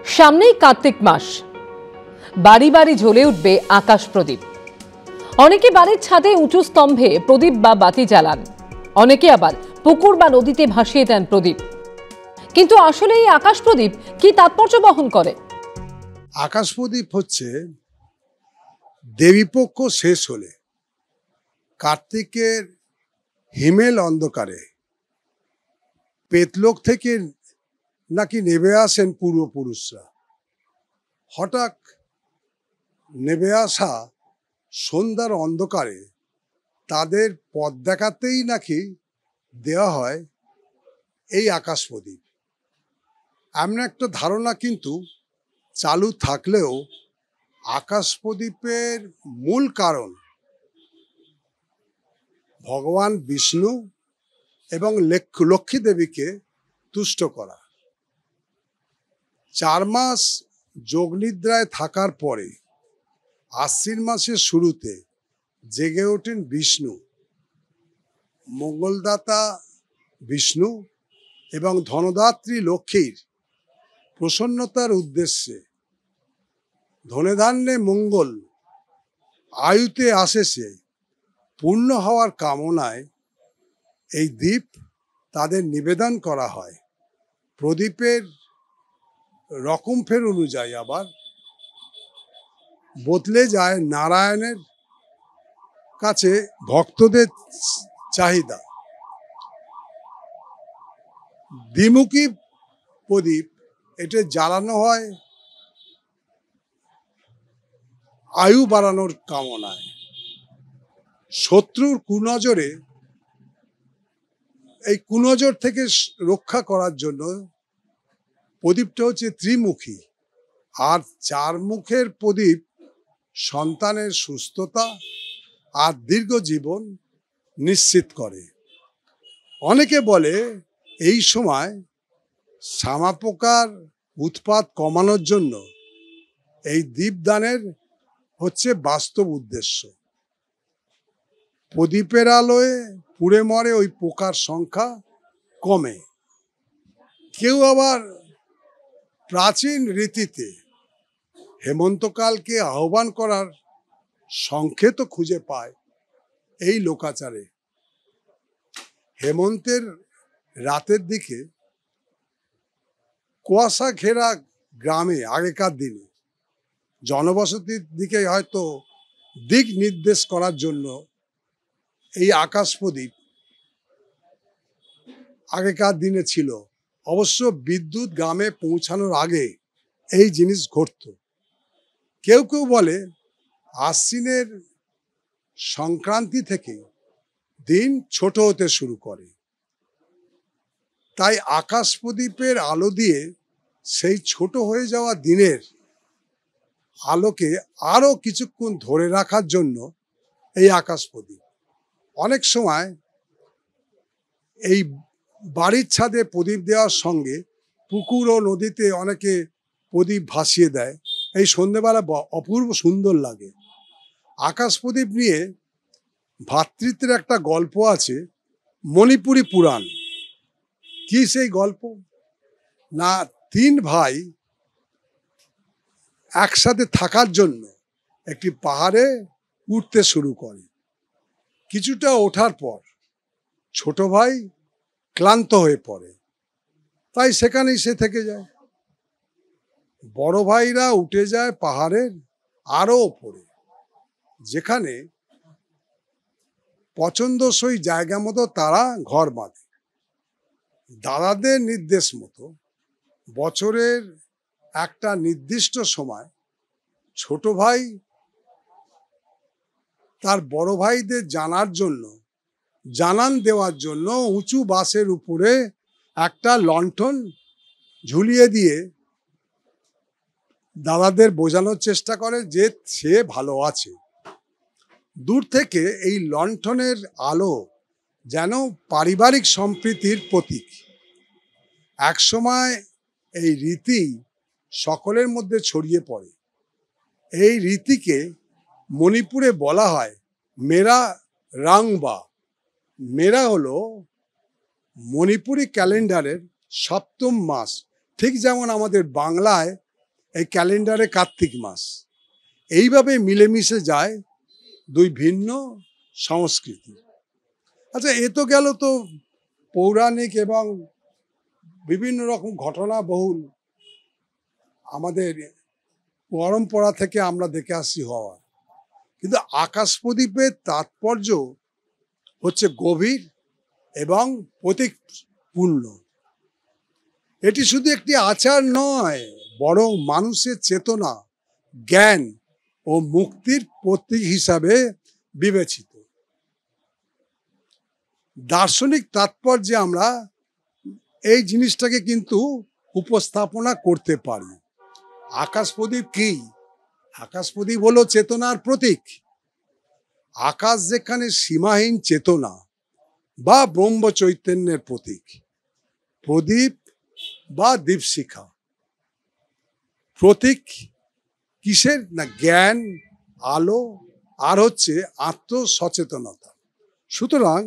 সামনেই কার্তিক মাস, বাড়ি বাড়ি জ্বলে উঠবে আকাশ প্রদীপ। অনেকে বাড়ির ছাদে উঁচু স্তম্ভে প্রদীপ বা বাতি জ্বালান, অনেকে আবার পুকুর বা নদীতে ভাসিয়ে দেন প্রদীপ। কিন্তু আসলে এই আকাশ প্রদীপ কি তাৎপর্য বহন করে? আকাশ প্রদীপ হচ্ছে দেবীপক্ষ শেষ হলে কার্তিকের হিমেল অন্ধকারে পেতলোক থেকে নাকি নেমে আসেন পূর্বপুরুষরা। হঠাৎ নেমে আসা সন্ধ্যার অন্ধকারে তাদের পথ দেখাতেই নাকি দেওয়া হয় এই আকাশ প্রদীপ। এমন একটা ধারণা কিন্তু চালু থাকলেও আকাশ প্রদীপের মূল কারণ ভগবান বিষ্ণু এবং লক্ষ্মী দেবীকে তুষ্ট করা। 4 মাস যোগনিদ্রায় থাকার পরে আশ্বিন মাসের শুরুতে জেগে ওঠেন বিষ্ণু। মঙ্গলদাতা বিষ্ণু এবং ধনদাত্রী লক্ষ্মীর প্রসন্নতার উদ্দেশ্যে ধনে ধান্যে মঙ্গল, আয়ুতে আশেষে পূর্ণ হওয়ার কামনায় এই দ্বীপ তাদের নিবেদন করা হয়। প্রদীপের রকম ফের অনুযায়ী আবার বদলে যায় নারায়ণের কাছে ভক্তদের চাহিদা। দ্বিমুখী প্রদীপ এটা জ্বালানো হয় আয়ু বাড়ানোর কামনায়। শত্রুর কুনজরে এই কুনজর থেকে রক্ষা করার জন্য প্রদীপটা হচ্ছে ত্রিমুখী। আর 4 মুখের প্রদীপ সন্তানের সুস্থতা আর দীর্ঘ জীবন নিশ্চিত করে। অনেকে বলে এই সময় শামাপোকার উৎপাত কমানোর জন্য এই দীপদানের হচ্ছে বাস্তব উদ্দেশ্য। প্রদীপের আলোয় পুড়ে মরে ওই পোকার সংখ্যা কমে। কেউ আবার প্রাচীন রীতিতে হেমন্তকালকে আহ্বান করার সংকেত খুঁজে পায় এই লোকাচারে। হেমন্তের রাতের দিকে কুয়াশা ঘেরা গ্রামে আগেকার দিনে জনবসতির দিকে হয়তো দিক নির্দেশ করার জন্য এই আকাশ প্রদীপ আগেকার দিনে ছিল। অবশ্য বিদ্যুৎ গ্রামে পৌঁছানোর আগে এই জিনিস ঘটত। কেউ কেউ বলে আশ্বিনের সংক্রান্তি থেকে দিন ছোট হতে শুরু করে, তাই আকাশ প্রদীপের আলো দিয়ে সেই ছোট হয়ে যাওয়া দিনের আলোকে আরো কিছুক্ষণ ধরে রাখার জন্য এই আকাশ প্রদীপ। অনেক সময় এই বাড়ির ছাদে প্রদীপ দেওয়ার সঙ্গে পুকুর ও নদীতে অনেকে প্রদীপ ভাসিয়ে দেয়। এই সন্ধ্যেবেলা অপূর্ব সুন্দর লাগে। আকাশ প্রদীপ নিয়ে ভ্রাতৃত্বের একটা গল্প আছে, মণিপুরী পুরাণ। কি সেই গল্প? না, 3 ভাই একসাথে থাকার জন্য একটি পাহাড়ে উঠতে শুরু করে। কিছুটা ওঠার পর ছোট ভাই ক্লান্ত হয়ে পড়ে, তাই সেখানেই সে থেকে যায়। বড় ভাইরা উঠে যায় পাহাড়ের আরো ওপরে, যেখানে পছন্দসই জায়গা মতো তারা ঘর বাঁধে। দাদাদের নির্দেশ মতো বছরের একটা নির্দিষ্ট সময় ছোট ভাই তার বড় ভাইদের জানান দেওয়ার জন্য উঁচু বাঁশের উপরে একটা লণ্ঠন ঝুলিয়ে দিয়ে দাদাদের বোঝানোর চেষ্টা করে যে সে ভালো আছে। দূর থেকে এই লণ্ঠনের আলো যেন পারিবারিক সম্প্রীতির প্রতীক। একসময় এই রীতি সকলের মধ্যে ছড়িয়ে পড়ে। এই রীতিকে মণিপুরে বলা হয় মেরা রাংবা। মেরা হলো মণিপুরি ক্যালেন্ডারের 7ম মাস, ঠিক যেমন আমাদের বাংলায় এই ক্যালেন্ডারে কার্তিক মাস। এইভাবে মিলেমিশে যায় দুই ভিন্ন সংস্কৃতি। আচ্ছা, এ তো গেল তো পৌরাণিক এবং বিভিন্ন রকম ঘটনা বহুল আমাদের পরম্পরা থেকে আমরা দেখে আসছি হওয়া। কিন্তু আকাশ প্রদীপের তাৎপর্য হচ্ছে গভীর এবং প্রতীকপূর্ণ। এটি শুধু একটি আচার নয়, বরং মানুষের চেতনা, জ্ঞান ও মুক্তির প্রতীক হিসাবে বিবেচিত। দার্শনিক তাৎপর্যে আমরা এই জিনিসটাকে কিন্তু উপস্থাপনা করতে পারি। আকাশ প্রদীপ কি? আকাশ প্রদীপ হলো চেতনার প্রতীক। আকাশ যেখানে সীমাহীন চেতনা বা ব্রহ্ম চৈতন্যের প্রতীক। প্রদীপ বা দীপশিখা প্রতীক কিসের? না জ্ঞান, আলো আর হচ্ছে আত্মসচেতনতা। সুতরাং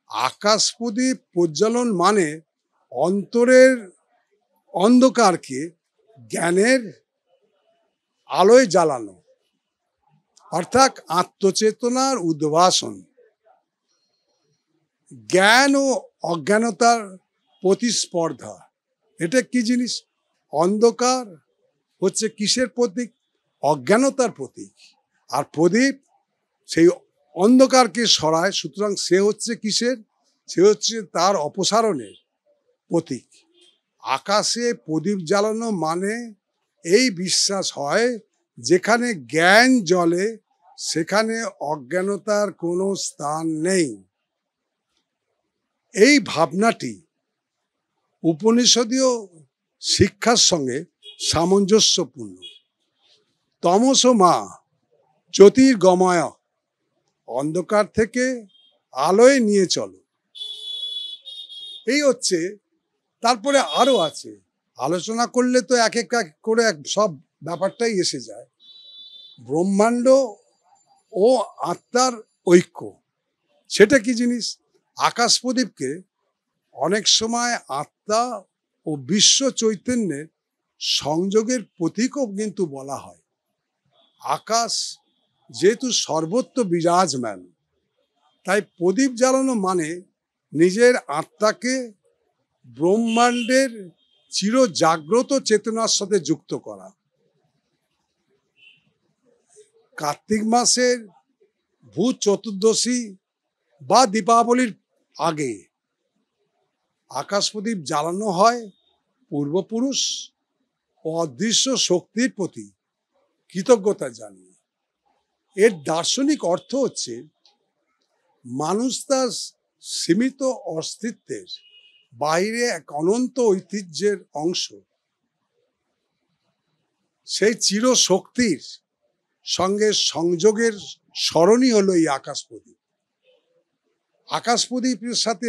আকাশ প্রদীপ প্রজ্বলন মানে অন্তরের অন্ধকারকে জ্ঞানের আলোয় জ্বালানো, অর্থাৎ আত্মচেতনার উদ্ভাসন। জ্ঞান ও অজ্ঞানতার প্রতিস্পর্ধা। এটা কি জিনিস? অন্ধকার হচ্ছে কিসের প্রতীক? অজ্ঞানতার প্রতীক। আর প্রদীপ সেই অন্ধকারকে সরায়, সুতরাং সে হচ্ছে কিসের? সে হচ্ছে তার অপসারণের প্রতীক। আকাশে প্রদীপ জ্বালানো মানে এই বিশ্বাস হয়, যেখানে জ্ঞান জ্বলে সেখানে অজ্ঞানতার কোনো স্থান নেই। এই ভাবনাটি উপনিষদীয় শিক্ষার সঙ্গে সামঞ্জস্যপূর্ণ। তমস মা জ্যোতির্গময়, অন্ধকার থেকে আলোয় নিয়ে চলো। এই হচ্ছে। তারপরে আরো আছে, আলোচনা করলে তো এক এক করে সব ব্যাপারটাই এসে যায়। ব্রহ্মাণ্ড ও আত্মার ঐক্য, সেটা কি জিনিস? আকাশ প্রদীপকে অনেক সময় আত্মা ও বিশ্ব চৈতন্যের সংযোগের প্রতীকও কিন্তু বলা হয়। আকাশ যেহেতু সর্বত্র বিরাজমান, তাই প্রদীপ জ্বালানো মানে নিজের আত্মাকে ব্রহ্মাণ্ডের চির জাগ্রত চেতনার সাথে যুক্ত করা। কার্তিক মাসের ভূত চতুর্দশী বা দীপাবলির আগে আকাশ প্রদীপ জ্বালানো হয় পূর্বপুরুষ ও অদৃশ্য শক্তির প্রতি কৃতজ্ঞতা জানিয়ে। এর দার্শনিক অর্থ হচ্ছে মানুষ তার সীমিত অস্তিত্বের বাইরে এক অনন্ত ঐতিহ্যের অংশ। সেই চির শক্তির সঙ্গে সংযোগের স্মরণই হলো এই আকাশ প্রদীপ। আকাশ প্রদীপের সাথে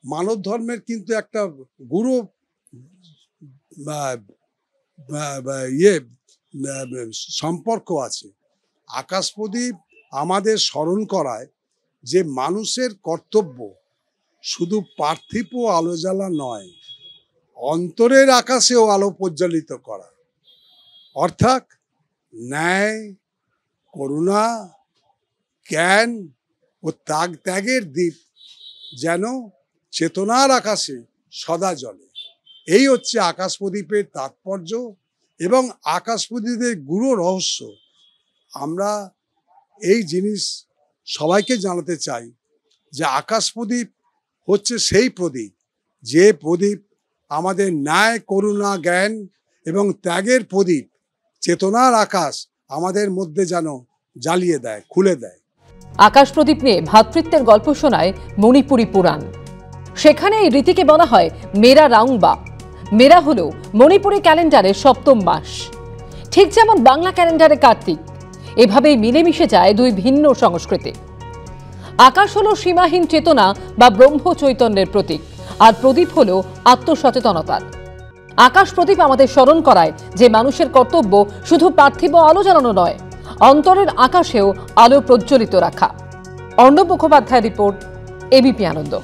মানব ধর্মের কিন্তু একটা গুরু সম্পর্ক আছে। আকাশ প্রদীপ আমাদের স্মরণ করায় যে মানুষের কর্তব্য শুধু পার্থিব আলো জ্বালা নয়, অন্তরের আকাশেও আলো প্রজ্বলিত করা। অর্থাৎ ন্যায়, করুণা, জ্ঞান ও ত্যাগের দ্বীপ যেন চেতনার আকাশে সদা জ্বলে। এই হচ্ছে আকাশ প্রদীপের তাৎপর্য এবং আকাশ প্রদীপের গুরু রহস্য। আমরা এই জিনিস সবাইকে জানাতে চাই যে আকাশ প্রদীপ হচ্ছে সেই প্রদীপ, যে প্রদীপ আমাদের ন্যায়, করুণা, জ্ঞান এবং ত্যাগের প্রদীপ, চেতনার আকাশ আমাদের মধ্যে যেন জ্বালিয়ে দেয়, খুলে দেয়। আকাশ প্রদীপ নিয়ে ভ্রাতৃত্বের গল্প শোনায় মণিপুরী পুরাণ। সেখানে এই রীতিকে বলা হয় মেরা রাউংবা। মেরা হলো মণিপুরী ক্যালেন্ডারের সপ্তম মাস, ঠিক যেমন বাংলা ক্যালেন্ডারে কার্তিক। এভাবেই মিলেমিশে যায় দুই ভিন্ন সংস্কৃতি। আকাশ হলো সীমাহীন চেতনা বা ব্রহ্ম চৈতন্যের প্রতীক, আর প্রদীপ হলো আত্মসচেতনতার। আকাশ প্রদীপ আমাদের স্মরণ করায় যে মানুষের কর্তব্য শুধু পার্থিব আলো জ্বালানো নয়, অন্তরের আকাশেও আলো প্রজ্বলিত রাখা। অর্ণব মুখোপাধ্যায় রিপোর্ট, এবিপি আনন্দ।